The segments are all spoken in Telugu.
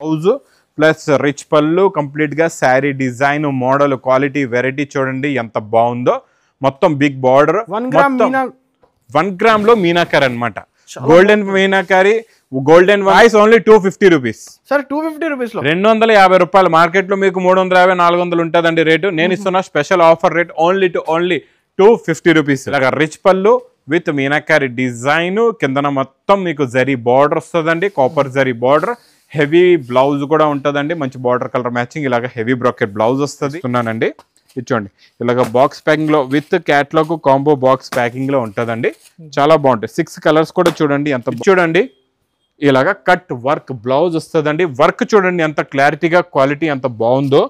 బ్లౌజ్ ప్లస్ రిచ్ పళ్ళు, కంప్లీట్ గా sari design, model, quality, variety చూడండి ఎంత బాగుందో. మొత్తం బిగ్ బార్డర్, 1 గ్రామ్ లో మీనాకారి అన్నమాట. Golden meenakari, golden voice only 250 rupees sir. 250 rupees లో 250 రూపాయలు. మార్కెట్ లో మీకు 350 400 ఉంటుందండి రేటు. నేను ఇస్తున్న special offer rate only 250 rupees. ఇలాగా రిచ్ పళ్ళు విత్ మీనాకారి డిజైన్, కిందన మొత్తం మీకు జరీ బార్డర్ వస్తుందండి, copper zari border. Heavy blouse కూడా ఉంటుందండి, మంచి బార్డర్ కలర్ మ్యాచింగ్. ఇలాగ హెవీ బ్రాకెట్ బ్లౌజ్ వస్తుంది. ఇస్తున్నానండి, ఇచ్చోండి. ఇలాగ బాక్స్ ప్యాకింగ్ లో with catalogue combo box packing లో ఉంటుందండి. చాలా బాగుంటాయి. 6 కలర్స్ కూడా చూడండి ఎంత చూడండి. ఇలాగ కట్ వర్క్ బ్లౌజ్ వస్తుందండి. వర్క్ చూడండి ఎంత క్లారిటీగా, క్వాలిటీ ఎంత బాగుందో.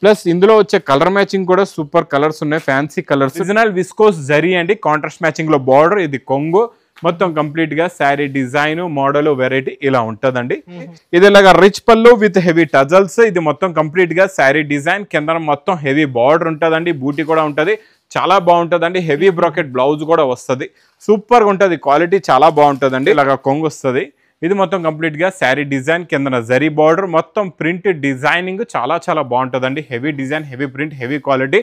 ప్లస్ ఇందులో వచ్చే కలర్ మ్యాచింగ్ కూడా సూపర్ కలర్స్ ఉన్నాయి, fancy colours. Original viscose zari అండి, కాంట్రాస్ట్ మ్యాచింగ్ లో బార్డర్. ఇది కొంగు, మొత్తం కంప్లీట్ గా శారీ డిజైన్, మోడల్, వెరైటీ ఇలా ఉంటదండి. ఇది ఇలాగా రిచ్ పళ్ళు విత్ హెవీ టజల్స్. ఇది మొత్తం కంప్లీట్ గా శారీ డిజైన్, కింద మొత్తం హెవీ బార్డర్ ఉంటదండి, బూటీ కూడా ఉంటది. చాలా బాగుంటదండి. హెవీ బ్రాకెట్ బ్లౌజ్ కూడా వస్తుంది. సూపర్ గా ఉంటది, క్వాలిటీ చాలా బాగుంటదండి. ఇలాగా కొంగు వస్తుంది. ఇది మొత్తం కంప్లీట్ గా శారీ డిజైన్, కింద జరీ బార్డర్, మొత్తం ప్రింట్ డిజైనింగ్ చాలా చాలా బాగుంటదండి. Heavy design, heavy print, heavy quality.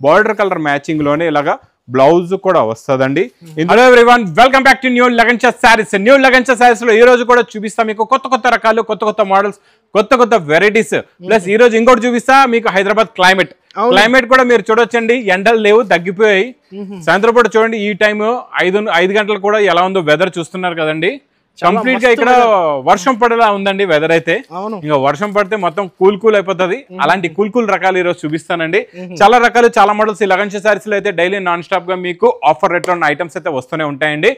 Border colour matching లోనే ఇలాగా బ్లౌజ్ కూడా వస్తుందండి. Hello everyone, welcome back to new Lagancha sarees. New Lagancha sarees లో ఈ రోజు కూడా చూపిస్తా మీకు కొత్త కొత్త రకాలు, కొత్త కొత్త మోడల్స్, కొత్త కొత్త వెరైటీస్. ప్లస్ ఈ రోజు ఇంకోటి చూపిస్తా మీకు హైదరాబాద్ క్లైమేట్ కూడా మీరు చూడొచ్చండి. ఎండలు లేవు, తగ్గిపోయాయి. సాయంత్రం పూట చూడండి, ఈ టైం 5 గంటలకు కూడా ఎలా ఉందో వెదర్ చూస్తున్నారు కదండి. కంప్లీట్ గా ఇక్కడ వర్షం పడేలా ఉందండి వెదర్ అయితే. ఇంకా వర్షం పడితే మొత్తం కూల్ అయిపోతుంది. అలాంటి కూల్ రకాలు ఈ రోజు చూపిస్తానండి. చాలా రకాలు, చాలా మోడల్స్ ఈ లగంచా సారీస్ లో అయితే డైలీ నాన్ స్టాప్ గా మీకు ఆఫర్ రేట్ లో ఉన్న ఐటమ్స్ అయితే వస్తూనే ఉంటాయండి.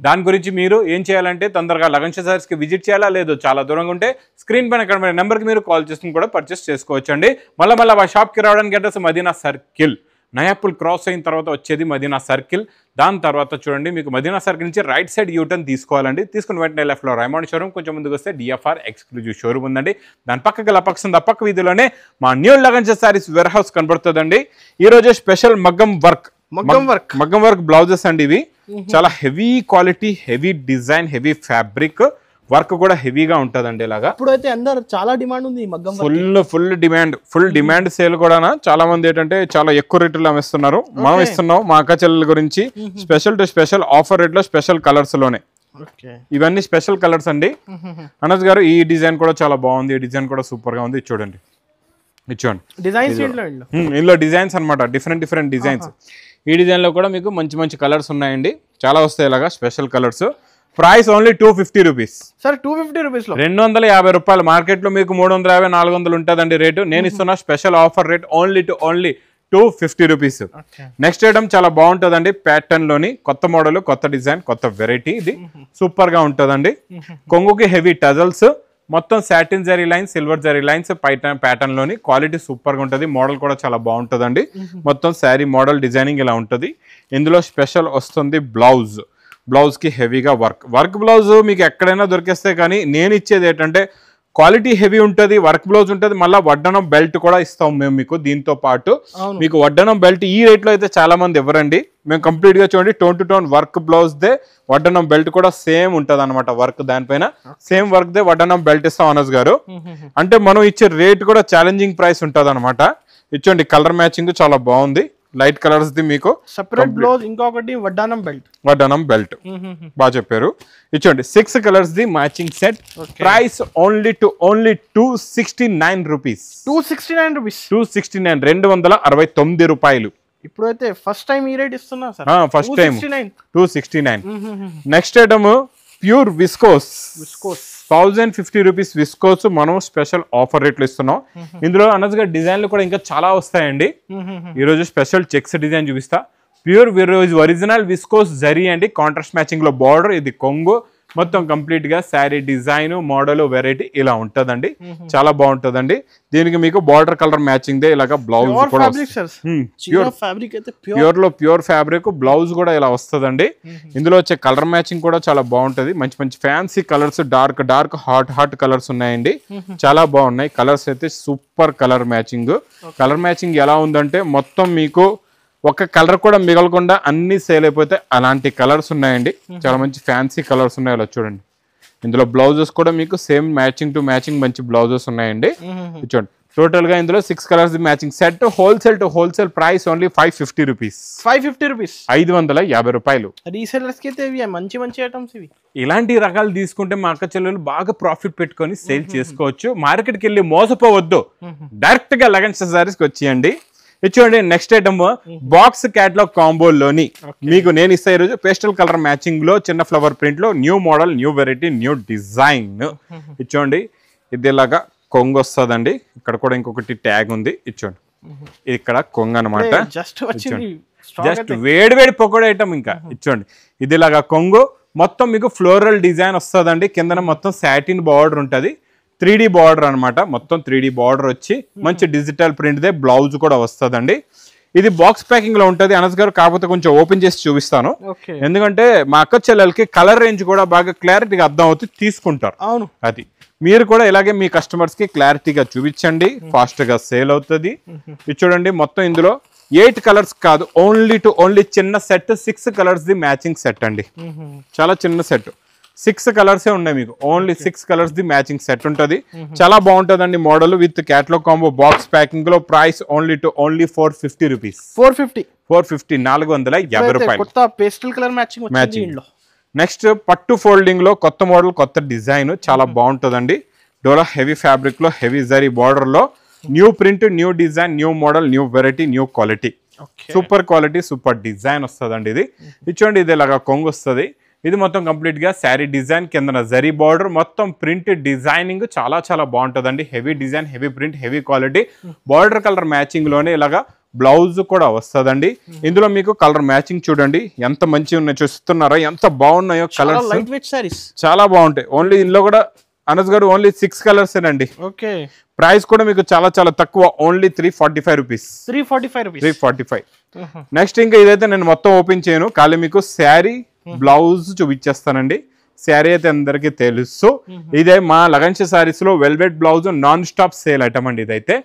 దాని గురించి మీరు ఏం చేయాలంటే తొందరగా లగంచా సారీస్ కి విజిట్ చేయాలా, లేదు చాలా దూరంగా ఉంటే స్క్రీన్ పైన కనబడే నెంబర్ కి మీరు కాల్ చేసుకుని కూడా పర్చేస్ చేసుకోవచ్చు అండి. మళ్ళీ ఆ షాప్ కి రావడానికి address Madina circle, Nayapul cross అయిన తర్వాత వచ్చేది మదీనా సర్కిల్. దాని తర్వాత చూడండి మీకు మదీనా సర్కిల్ నుంచి రైట్ సైడ్ యూటర్న్ తీసుకోవాలండి. తీసుకుని వెంటనే లెఫ్ట్ లో రైమండ్ షోరూమ్, కొంచెం ముందుకు వస్తే డిఎఫ్ఆర్ ఎక్స్క్లూజివ్ షోరూమ్ ఉందండి. దాని పక్కకి లపక్స్ పక్క వీధిలోనే మా new Lagancha saris wear house కనబడుతుందండి. ఈ రోజు స్పెషల్ మగ్గం వర్క్ బ్లౌజెస్ అండి. ఇవి చాలా heavy quality, heavy design, heavy fabric work కూడా హెవీగా ఉంటదండి. ఇలాగా ఇప్పుడైతే అందరు చాలా డిమాండ్ ఉంది మగ్గం. ఫుల్ డిమాండ్ సేల్ కూడా. చాలా మంది ఏంటంటే చాలా ఎక్కువ రేట్లు అమ్మిస్తున్నారు. మనం ఇస్తున్నాం మా అక్క చెల్లెల గురించి special to special offer rate లో స్పెషల్ కలర్స్ లోనే. ఇవన్నీ స్పెషల్ కలర్స్ అండి. అనస్ గారు ఈ డిజైన్ కూడా చాలా బాగుంది. ఈ డిజైన్ కూడా సూపర్ గా ఉంది. చూడండి ఇందులో డిజైన్స్ అనమాట, డిఫరెంట్ డిజైన్స్. ఈ డిజైన్ లో కూడా మీకు మంచి కలర్స్ ఉన్నాయండి. చాలా వస్తాయి ఇలాగా special colours. Price only 250 rupees sir. 250 rupees లో 250 రూపాయలు. మార్కెట్ లో మీకు 350 400 ఉంటుందండి రేటు. నేను ఇస్తున్న special offer rate only 250 rupees. Next item చాలా బాగుంటుందండి. ప్యాటర్న్ లోని కొత్త మోడల్, కొత్త డిజైన్, కొత్త వెరైటీ. ఇది సూపర్ గా ఉంటుందండి. కొంగుకి హెవీ టజల్స్, మొత్తం satin zari lines, silver zari lines pattern లోని. క్వాలిటీ సూపర్ గా ఉంటుంది. మోడల్ కూడా చాలా బాగుంటుందండి. మొత్తం శారీ మోడల్ డిజైనింగ్ ఇలా ఉంటుంది. ఇందులో స్పెషల్ వస్తుంది బ్లౌజ్ కి హెవీగా వర్క్ బ్లౌజ్ మీకు ఎక్కడైనా దొరికేస్తే, కానీ నేను ఇచ్చేది ఏంటంటే క్వాలిటీ హెవీ ఉంటుంది, వర్క్ బ్లౌజ్ ఉంటుంది. మళ్ళీ వడ్డనం బెల్ట్ కూడా ఇస్తాం మేము మీకు. దీంతో పాటు మీకు వడ్డనం బెల్ట్ ఈ రేట్ లో అయితే చాలా మంది ఇవ్వరండి. మేము కంప్లీట్ గా చూడండి tone to tone work blouse దే, వడ్డనం బెల్ట్ కూడా సేమ్ ఉంటది అనమాట. వర్క్ దానిపైన సేమ్ వర్క్ దే వడ్డనం బెల్ట్ ఇస్తాం అనస్ గారు. అంటే మనం ఇచ్చే రేట్ కూడా ఛాలెంజింగ్ ప్రైస్ ఉంటది అనమాట. ఇచ్చోండి కలర్ మ్యాచింగ్ చాలా బాగుంది. లైట్ కలర్స్ ది మీకు సెపరేట్ బ్లౌజ్, ఇంకొకటి వడ్డానం బెల్ట్. బాగా చెప్పారు. ఇచ్చోండి 6 కలర్స్ ది matching set. Price only 269 rupees. 269 రూపాయలు. ఇప్పుడైతే ఫస్ట్ టైం ఈ రేట్ ఇస్తున్నా sir. First time 269. Next item pure viscose 1050 rupees viscose మనం స్పెషల్ ఆఫర్ రేట్లు ఇస్తున్నాం. ఇందులో అనస్గా డిజైన్లు కూడా ఇంకా చాలా వస్తాయండి. ఈరోజు స్పెషల్ చెక్స్ డిజైన్ చూపిస్తా. ప్యూర్ ఒరిజినల్ విస్కోస్ జరీ అండి, కాంట్రాస్ట్ మ్యాచింగ్ లో బార్డర్. ఇది కొంగు, మొత్తం కంప్లీట్ గా శారీ డిజైన్, మోడల్, వెరైటీ ఇలా ఉంటదండి. చాలా బాగుంటదండి. దీనికి మీకు బార్డర్ కలర్ మ్యాచింగ్ దే ఇలాగా బ్లౌజ్ కూడా ప్యూర్ ఫ్యాబ్రిక్ బ్లౌజ్ కూడా ఇలా వస్తుందండి. ఇందులో వచ్చే కలర్ మ్యాచింగ్ కూడా చాలా బాగుంటది. మంచి fancy colours, dark hot colours ఉన్నాయండి. చాలా బాగున్నాయి కలర్స్ అయితే. సూపర్ కలర్ మ్యాచింగ్ ఎలా ఉందంటే మొత్తం మీకు ఒక కలర్ కూడా మిగలకుండా అన్ని సేల్ అయిపోతే అలాంటి కలర్స్ ఉన్నాయండి. చాలా మంచి ఫ్యాన్సీ కలర్స్ ఉన్నాయి. ఇలా చూడండి ఇందులో బ్లౌజెస్ కూడా మీకు సేమ్ మ్యాచింగ్ టు మ్యాచింగ్ మంచి బ్లౌజెస్ ఉన్నాయండి. చూడండి టోటల్ గా ఇందులో 6 colours matching set. Wholesale to wholesale price only 550 rupees. 550 rupees, 550 రూపాయలు. రీసెల్లర్స్ కి అయితే ఇవి మంచి ఐటమ్స్ ఇవి. ఇలాంటి రకాలు తీసుకుంటే మా అక్క చెల్లెలు బాగా ప్రాఫిట్ పెట్టుకొని సేల్ చేసుకోవచ్చు. మార్కెట్కి వెళ్ళి మోసపోవద్దు, డైరెక్ట్ గా లగన్స్ సారీస్కి వచ్చేయండి. చూడండి నెక్స్ట్ ఐటమ్ బాక్స్ క్యాటలాగ్ కాంబోలోని మీకు నేను ఇస్తా ఈరోజు పేస్టల్ కలర్ మ్యాచింగ్ లో చిన్న ఫ్లవర్ ప్రింట్ లో new model, new variety, new design. చూడండి ఇది ఇలాగా కొంగు వస్తుందండి. ఇక్కడ కూడా ఇంకొకటి ట్యాగ్ ఉంది. ఇచ్చోండి ఇక్కడ కొంగు అనమాట. జస్ట్ వేడి పకోడా ఐటమ్. ఇంకా ఇచ్చోండి ఇది ఇలాగా కొంగు మొత్తం మీకు ఫ్లోరల్ డిజైన్ వస్తుందండి. కిందన మొత్తం సాటిన్ బార్డర్ ఉంటుంది. 3D బార్డర్ అనమాట. మొత్తం 3D బార్డర్ వచ్చి మంచి డిజిటల్ ప్రింట్ దే బ్లౌజ్ కూడా వస్తుందండి. ఇది బాక్స్ ప్యాకింగ్ లో ఉంటుంది అనస్ గారు. కాకపోతే కొంచెం ఓపెన్ చేసి చూపిస్తాను, ఎందుకంటే మా అక్క చెల్లెలకి కలర్ రేంజ్ కూడా బాగా క్లారిటీగా అర్థం అవుతుంది, తీసుకుంటారు. అవును, అది మీరు కూడా ఇలాగే మీ కస్టమర్స్ కి క్లారిటీగా చూపించండి, ఫాస్ట్ గా సేల్ అవుతుంది. ఇది చూడండి మొత్తం ఇందులో 8 కలర్స్ కాదు, ఓన్లీ చిన్న సెట్ 6 కలర్స్ ది మ్యాచింగ్ సెట్ అండి. చాలా చిన్న సెట్, 6 కలర్సే ఉన్నాయి మీకు. ఓన్లీ 6 కలర్స్ ది మ్యాచింగ్ సెట్ ఉంటుంది. చాలా బాగుంటుందండి model with catalogue combo box packing లో. Price only 450 rupees. 450 450 రూపాయలు. Pastel colour matching. నెక్స్ట్ పట్టు ఫోల్డింగ్ లో కొత్త మోడల్, కొత్త డిజైన్, చాలా బాగుంటుందండి. డోలా హెవీ ఫ్యాబ్రిక్ లో హెవీ జరీ బార్డర్ లో new print, new design, new model, new variety, new quality, super quality, super design వస్తుందండి. ఇది చూడండి ఇది ఇలాగా కొంగు వస్తుంది. ఇది మొత్తం కంప్లీట్ గా శారీ డిజైన్, కింద జరీ బార్డర్, మొత్తం ప్రింట్ డిజైనింగ్ చాలా బాగుంటుందండి. Heavy design, heavy print, heavy quality. Border colour matching లోనే ఇలాగా బ్లౌజ్ కూడా వస్తుందండి. ఇందులో మీకు కలర్ మ్యాచింగ్ చూడండి ఎంత మంచిగా ఉన్నాయో, చూస్తున్నారా ఎంత బాగున్నాయో కలర్స్, చాలా బాగుంటాయి. ఓన్లీ ఇందులో కూడా అనస్ గారు ఓన్లీ 6 కలర్స్ అండి. ప్రైస్ కూడా మీకు చాలా తక్కువ, ఓన్లీ 345 రూపీస్. 345. నెక్స్ట్ ఇంకా ఇదైతే నేను మొత్తం ఓపెన్ చేయను, ఖాళీ మీకు శారీ బ్లౌజ్ చూపించేస్తానండి. శారీ అయితే అందరికి తెలుసు. ఇదే మా లగన్స్ సారీస్ లో velvet blouse non stop sale item అండి. ఇదైతే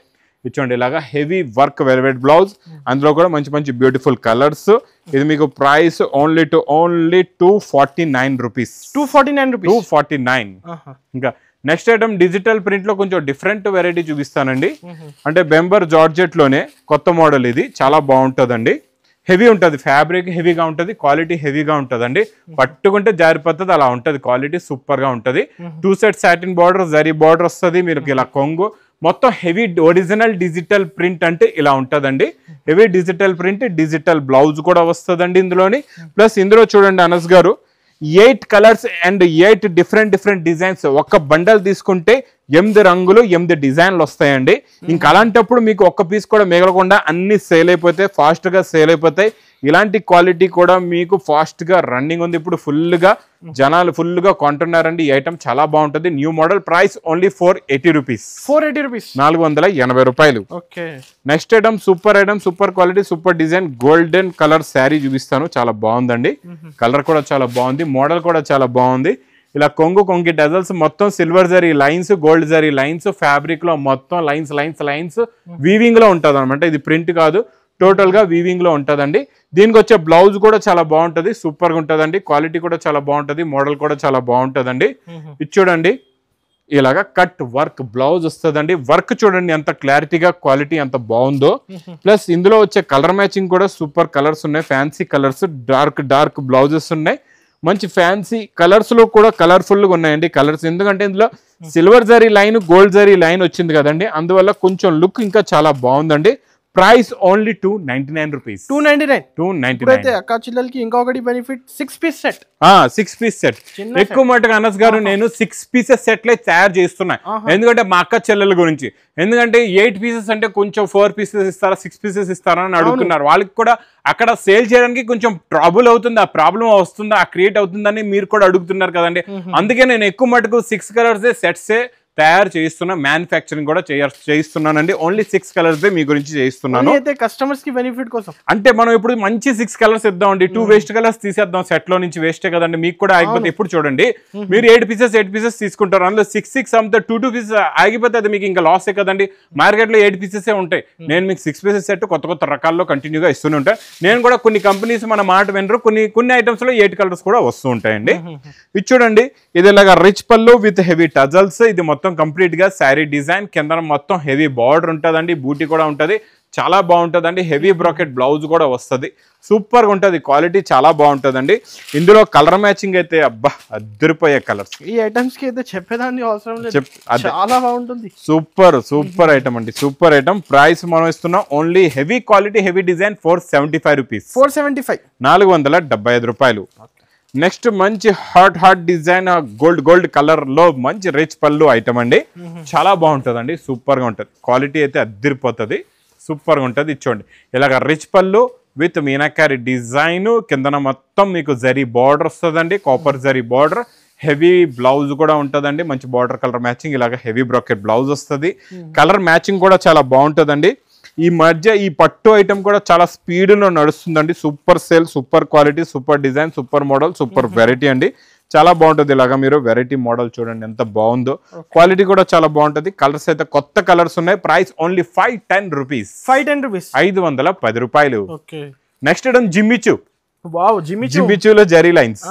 ఇచ్చోండి ఇలాగా హెవీ వర్క్ వెల్వెట్ బ్లౌజ్, అందులో కూడా మంచి బ్యూటిఫుల్ కలర్స్. ఇది మీకు ప్రైస్ ఓన్లీ 249 రూపీస్. 249. ఇంకా నెక్స్ట్ ఐటమ్ డిజిటల్ ప్రింట్ లో కొంచెం డిఫరెంట్ వెరైటీ చూపిస్తానండి. అంటే బెంబర్ జార్జెట్ లోనే కొత్త మోడల్. ఇది చాలా బాగుంటుందండి. హెవీ ఉంటుంది, ఫ్యాబ్రిక్ హెవీగా ఉంటుంది, క్వాలిటీ హెవీగా ఉంటుందండి. పట్టుకుంటే జారిపోతుంది, అలా ఉంటుంది. క్వాలిటీ సూపర్ గా ఉంటుంది. 2 set satin border, zari border వస్తుంది. మీరు ఇలా కొంగు మొత్తం హెవీ ఒరిజినల్ డిజిటల్ ప్రింట్ అంటే ఇలా ఉంటుందండి. Heavy digital print, digital blouse కూడా వస్తుందండి ఇందులోని. ప్లస్ ఇందులో చూడండి అనస్ గారు 8 కలర్స్ అండ్ 8 డిఫరెంట్ డిజైన్స్. ఒక్క బండల్ తీసుకుంటే 8 రంగులు 8 డిజైన్లు వస్తాయండి. ఇంకా అలాంటప్పుడు మీకు ఒక్క పీస్ కూడా మిగలకుండా అన్ని సేల్ అయిపోతాయి, ఫాస్ట్ గా సేల్ అయిపోతాయి. ఇలాంటి క్వాలిటీ కూడా మీకు ఫాస్ట్ గా రన్నింగ్ ఉంది. ఇప్పుడు జనాలు ఫుల్ గా కొంటున్నారండి. ఈ ఐటమ్ చాలా బాగుంటుంది. New model. Price only 480 rupees. 480 రూపాయలు. Next item super quality, super design, golden colour sari చూపిస్తాను. చాలా బాగుందండి. కలర్ కూడా చాలా బాగుంది, మోడల్ కూడా చాలా బాగుంది. ఇలా కొంగి డజల్స్, మొత్తం silver zari lines, gold zari lines, fabric లో మొత్తం లైన్స్ వీవింగ్ లో ఉంటుంది అనమాట. ఇది ప్రింట్ కాదు, టోటల్ గా వీవింగ్ లో ఉంటుందండి. దీనికి వచ్చే బ్లౌజ్ కూడా చాలా బాగుంటుంది, సూపర్ గా ఉంటుందండి. క్వాలిటీ కూడా చాలా బాగుంటుంది, మోడల్ కూడా చాలా బాగుంటుందండి. ఇది చూడండి ఇలాగా కట్ వర్క్ బ్లౌజ్ వస్తుందండి. వర్క్ చూడండి ఎంత క్లారిటీగా, క్వాలిటీ ఎంత బాగుందో. ప్లస్ ఇందులో వచ్చే కలర్ మ్యాచింగ్ కూడా సూపర్ కలర్స్ ఉన్నాయి. ఫ్యాన్సీ కలర్స్, డార్క్ బ్లౌజెస్ ఉన్నాయి. మంచి ఫ్యాన్సీ కలర్స్ లో కూడా కలర్ఫుల్ గా ఉన్నాయండి కలర్స్. ఎందుకంటే ఇందులో silver zari line, gold zari line వచ్చింది కదండి, అందువల్ల కొంచెం లుక్ ఇంకా చాలా బాగుందండి. Price only 299 rupees. 299. అక్క చిల్లలకి ఇంకొకటి benefit 6 piece set. 6 piece set ఎక్కువ మటుకు అనస్ గారు నేను 6 పీసెస్ సెట్లే తయారు చేస్తున్నా. ఎందుకంటే మా అక్క చెల్లెల గురించి. ఎందుకంటే 8 పీసెస్ అంటే కొంచెం 4 పీసెస్ ఇస్తారా, 6 పీసెస్ ఇస్తారా అని అడుగుతున్నారు. వాళ్ళకి కూడా అక్కడ సేల్ చేయడానికి కొంచెం ట్రబుల్ అవుతుంది, ఆ ప్రాబ్లం వస్తుందా, ఆ క్రియేట్ అవుతుందని మీరు కూడా అడుగుతున్నారు కదండి. అందుకే నేను ఎక్కువ మటుకు 6 కలర్స్ సెట్సే తయారు చేయిస్తున్నా, మ్యానుఫ్యాక్చరింగ్ కూడా చేయిస్తున్నానండి. ఓన్లీ 6 కలర్స్ మీ గురించి చేయిస్తున్నాను. అయితే కస్టమర్స్ కి బెనిఫిట్ కోసం అంటే మనం ఇప్పుడు మంచి 6 కలర్స్ ఇద్దామండి, 2 వేస్ట్ కలర్స్ తీసేద్దాం, సెట్ లో నుంచి వేస్టే కదండి. మీకు కూడా ఆగిపోతే ఎప్పుడు చూడండి, మీరు 8 పీసెస్ తీసుకుంటారు, అందులో 6 అమ్మితే 2 పీసెస్ ఆగిపోతే అది మీకు ఇంకా లాసే కదండి. మార్కెట్ లో 8 పీసెస్ ఉంటాయి, నేను మీకు 6 పీసెస్ సెట్ కొత్త రకాల్లో కంటిన్యూగా ఇస్తూనే ఉంటాను. నేను కూడా కొన్ని కంపెనీస్ మన మాట వినరు, కొన్ని ఐటమ్స్ లో 8 కలర్స్ కూడా వస్తూ ఉంటాయండి. ఇది చూడండి, ఇది ఇలాగా రిచ్ పళ్ళు విత్ హెవీ టజల్స్. ఇది మొత్తం కంప్లీట్ గా శారీ డిజైన్, కింద మొత్తం హెవీ బార్డర్ ఉంటుందండి, బూటీ కూడా ఉంటది, చాలా బాగుంటుందండి. హెవీ బ్రాకెట్ బ్లౌజ్ కూడా వస్తుంది, సూపర్ గా ఉంటుంది, క్వాలిటీ చాలా బాగుంటుందండి. ఇందులో కలర్ మ్యాచింగ్ అయితే అబ్బా అద్దరిపోయే కలర్స్. ఈ ఐటమ్స్ కి అయితే చెప్పేదాన్ని అవసరం లేదు, చాలా బాగుంటుంది. సూపర్ ఐటమ్ అండి, సూపర్ ఐటమ్. ప్రైస్ మనం ఇస్తున్నాం only heavy quality heavy design 475 rupees, 475, 475 రూపాయలు. నెక్స్ట్ మంచి హాట్ డిజైన్ గోల్డ్ కలర్ లో మంచి రిచ్ పళ్ళు ఐటమ్ అండి, చాలా బాగుంటుంది అండి, సూపర్ గా ఉంటుంది, క్వాలిటీ అయితే అద్దరిపోతుంది, సూపర్ గా ఉంటుంది. ఇచ్చోండి ఇలాగ రిచ్ పళ్ళు విత్ మీనాకారి డిజైన్, కిందన మొత్తం మీకు జరీ బార్డర్ వస్తుందండి, copper zari border, heavy blouse కూడా ఉంటుందండి, మంచి బార్డర్ కలర్ మ్యాచింగ్, ఇలాగ హెవీ బ్రాకెట్ బ్లౌజ్ వస్తుంది, కలర్ మ్యాచింగ్ కూడా చాలా బాగుంటుందండి. ఈ మధ్య ఈ పట్టు ఐటమ్ కూడా చాలా స్పీడ్ లో నడుస్తుందండి, super sale, super quality, super design, super model, super variety అండి, చాలా బాగుంటుంది. ఇలాగా మీరు వెరైటీ మోడల్ చూడండి ఎంత బాగుందో, క్వాలిటీ కూడా చాలా బాగుంటుంది. కలర్స్ అయితే కొత్త కలర్స్ ఉన్నాయి. ప్రైస్ ఓన్లీ 510 రూపీస్, 510 రూపాయలు. Next item Jimmy Choo. జిమ్మిచూలో జరీ లైన్స్,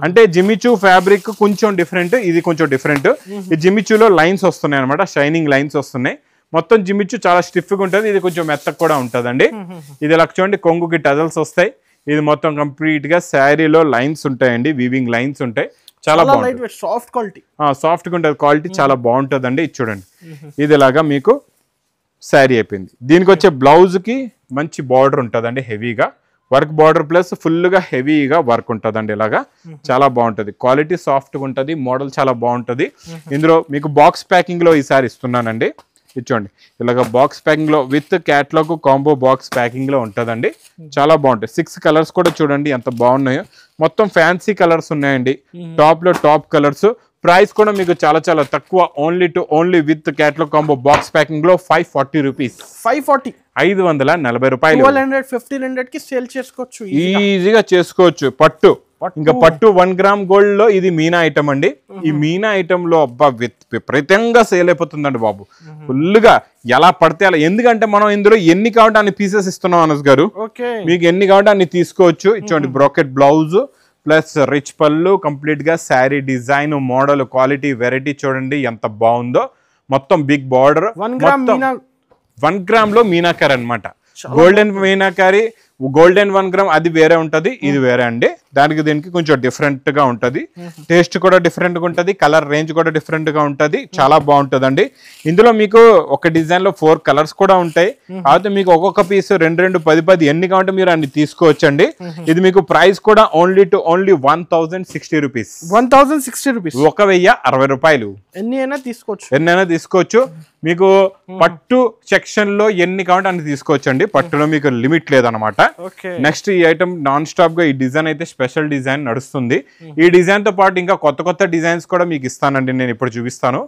అంటే జిమ్మిచూ ఫ్యాబ్రిక్ కొంచెం డిఫరెంట్, ఇది కొంచెం డిఫరెంట్. ఈ జిమ్మిచూలో లైన్స్ వస్తున్నాయి అనమాట, షైనింగ్ లైన్స్ వస్తున్నాయి. మొత్తం జిమ్మిచూ చాలా స్టిఫ్ గా ఉంటుంది, ఇది కొంచెం మెత్తగా కూడా ఉంటుందండి. ఇది ఇలా చూడండి, కొంగుకి టజల్స్ వస్తాయి. ఇది మొత్తం కంప్లీట్ గా శారీలో లైన్స్ ఉంటాయండి, వీవింగ్ లైన్స్ ఉంటాయి, చాలా బాగుంటుంది, సాఫ్ట్ క్వాలిటీ, సాఫ్ట్ గా ఉంటుంది, క్వాలిటీ చాలా బాగుంటుందండి. ఇది చూడండి, ఇది ఇలాగా మీకు శారీ అయిపోయింది. దీనికి వచ్చే బ్లౌజ్ కి మంచి బార్డర్ ఉంటుందండి, హెవీగా వర్క్ బార్డర్ ప్లస్ ఫుల్ గా హెవీగా వర్క్ ఉంటుందండి, ఇలాగా చాలా బాగుంటుంది, క్వాలిటీ సాఫ్ట్ గా ఉంటుంది, మోడల్ చాలా బాగుంటుంది. ఇందులో మీకు బాక్స్ ప్యాకింగ్ లో ఈసారి ఇస్తున్నానండి. ఇచ్చోండి ఇలాగ బాక్స్ ప్యాకింగ్ లో with catalogue combo box packing లో ఉంటుందండి, చాలా బాగుంటాయి. 6 కలర్స్ కూడా చూడండి ఎంత బాగున్నాయో, మొత్తం ఫ్యాన్సీ కలర్స్ ఉన్నాయండి, టాప్ కలర్స్. ప్రైస్ కూడా మీకు చాలా తక్కువ, only with catalogue combo box packing లో 540 రూపీస్, 540 రూపాయలు. 1500 కి సేల్ చేసుకోవచ్చు, ఈజీగా చేసుకోవచ్చు. ఇంకా పట్టు 1 గ్రామ్ గోల్డ్ లో ఇది మీనా ఐటమ్ అండి. ఈ మీనా ఐటమ్ లో అబ్బా విపరీతంగా సేల్ అయిపోతుందండి బాబు, ఫుల్ గా ఎలా పడితే అలా. ఎందుకంటే మనం ఇందులో ఎన్ని కావాలంటే అన్ని పీసెస్ ఇస్తున్నాం అనస్ గారు, మీకు ఎన్ని కావాలంటే అన్ని తీసుకోవచ్చు. ఇచ్చోండి బ్రాకెట్ బ్లౌజ్ ప్లస్ రిచ్ పళ్ళు, కంప్లీట్ గా sari design, model, quality, variety చూడండి ఎంత బాగుందో. మొత్తం బిగ్ బార్డర్, 1 గ్రామ్ లో మీనాకారి అనమాట, గోల్డెన్ మీనాకారి, గోల్డెన్ 1 గ్రామ్ అది వేరే ఉంటది, ఇది వేరే అండి. దీనికి కొంచెం డిఫరెంట్ గా ఉంటది, టేస్ట్ కూడా డిఫరెంట్ గా ఉంటది, కలర్ రేంజ్ కూడా డిఫరెంట్ గా ఉంటది, చాలా బాగుంటదండి. ఇందులో మీకు ఒక డిజైన్ లో 4 కలర్స్ కూడా ఉంటాయి. అయితే మీకు ఒక్కొక్క పీస్ 2 10 ఎన్ని కావాలంటే మీరు అన్ని తీసుకోవచ్చండి. ఇది మీకు ప్రైస్ కూడా ఓన్లీ 1060 రూపీస్, 1060 రూపీస్, 1060 రూపాయలు. ఎన్నైనా తీసుకోవచ్చు. మీకు పట్టు సెక్షన్ లో ఎన్ని కావాలంటే అన్ని తీసుకోవచ్చండి, పట్టులో మీకు లిమిట్ లేదనమాట. నెక్స్ట్ ఈ ఐటమ్ నాన్ స్టాప్ గా ఈ డిజైన్ అయితే స్పెషల్ డిజైన్ నడుస్తుంది. ఈ డిజైన్ తో పాటు ఇంకా కొత్త డిజైన్స్ కూడా మీకు ఇస్తానండి, నేను ఇప్పుడు చూపిస్తాను.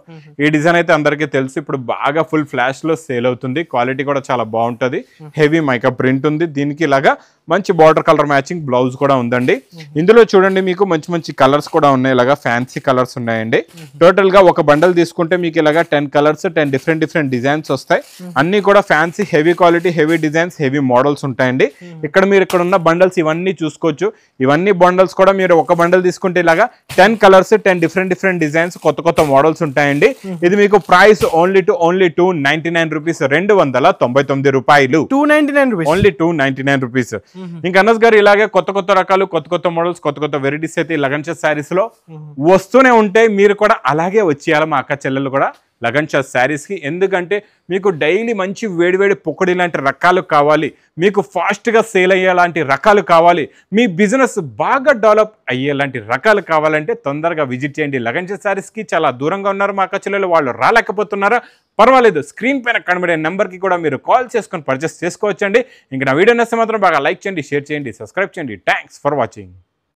ఈ డిజైన్ అయితే అందరికీ తెలుసు, ఇప్పుడు బాగా ఫుల్ ఫ్లాష్ లో సేల్ అవుతుంది, క్వాలిటీ కూడా చాలా బాగుంటది, హెవీ మైకప్ ప్రింట్ ఉంది. దీనికి ఇలాగా మంచి బార్డర్ కలర్ మ్యాచింగ్ బ్లౌజ్ కూడా ఉందండి. ఇందులో చూడండి మీకు మంచి కలర్స్ కూడా ఉన్నాయి, ఇలాగా ఫ్యాన్సీ కలర్స్ ఉన్నాయండి. టోటల్ గా ఒక బండల్ తీసుకుంటే మీకు ఇలాగా 10 కలర్స్, 10 డిఫరెంట్ డిజైన్స్ వస్తాయి. అన్ని కూడా fancy, heavy quality, heavy designs, heavy models ఉంటాయండి. ఇక్కడ ఉన్న బండల్స్ ఇవన్నీ చూసుకోవచ్చు. ఇవన్నీ బండల్స్ కూడా మీరు ఒక బండల్ తీసుకుంటే ఇలాగా 10 కలర్స్, 10 డిఫరెంట్ డిజైన్స్, కొత్త మోడల్స్ ఉంటాయండి. ఇది మీకు ప్రైస్ ఓన్లీ 299 రూపీస్, 299 రూపాయలు, ఓన్లీ 299 రూపీస్. ఇంకా అనస్ గారు ఇలాగే కొత్త రకాలు, కొత్త మోడల్స్, కొత్త వెరైటీస్ అయితే లగన్ చా శారీస్ లో వస్తూనే ఉంటాయి. మీరు కూడా అలాగే వచ్చేయాలి మా అక్క చెల్లెలు కూడా లగన్ చా శారీస్ కి. ఎందుకంటే మీకు డైలీ మంచి వేడివేడి పొక్కడి లాంటి రకాలు కావాలి, మీకు ఫాస్ట్ గా సేల్ అయ్యేలాంటి రకాలు కావాలి, మీ బిజినెస్ బాగా డెవలప్ అయ్యేలాంటి రకాలు కావాలంటే తొందరగా విజిట్ చేయండి లగన్ చా శారీస్ కి. చాలా దూరంగా ఉన్నారు మా అక్క చెల్లెలు, వాళ్ళు రాలేకపోతున్నారా, పర్వాలేదు, స్క్రీన్ పైన కనబడే నెంబర్ కి కూడా మీరు కాల్ చేసుకొని పర్చేస్ చేసుకోవచ్చండి. ఇంకా నా వీడియో నచ్చితే మాత్రం బాగా లైక్ చేయండి, షేర్ చేయండి, సబ్స్క్రైబ్ చేయండి. Thanks for watching.